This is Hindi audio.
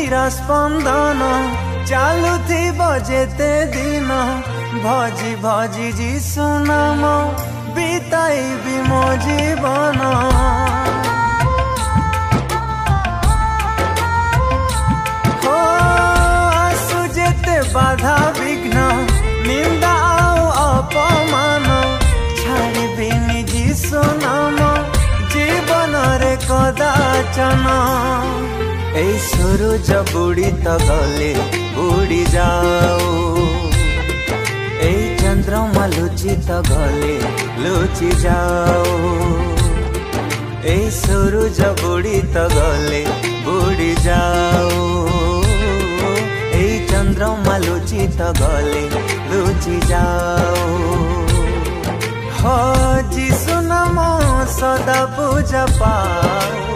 धरतीर स्पंदन चालू थी बजेते दिन भजी भजी जीशु नाम बीताइबी मो जीवन हो आसु जेते बाधा विघ्न निंदा आउ अपमान छाड़िबिनी जीशु नाम जीवन रे कदाचन ए सूरज बुड़ी तो गले बुड़ी जाओ ए चंद्रमा लुचि तो गले लुचि जाओ ए सूरज बुड़ी तो गले बुड़ी जाओ ए चंद्रमा लुचि तो गले लुचि जाओ हो जीशु नाम सदा पूजा पाओ।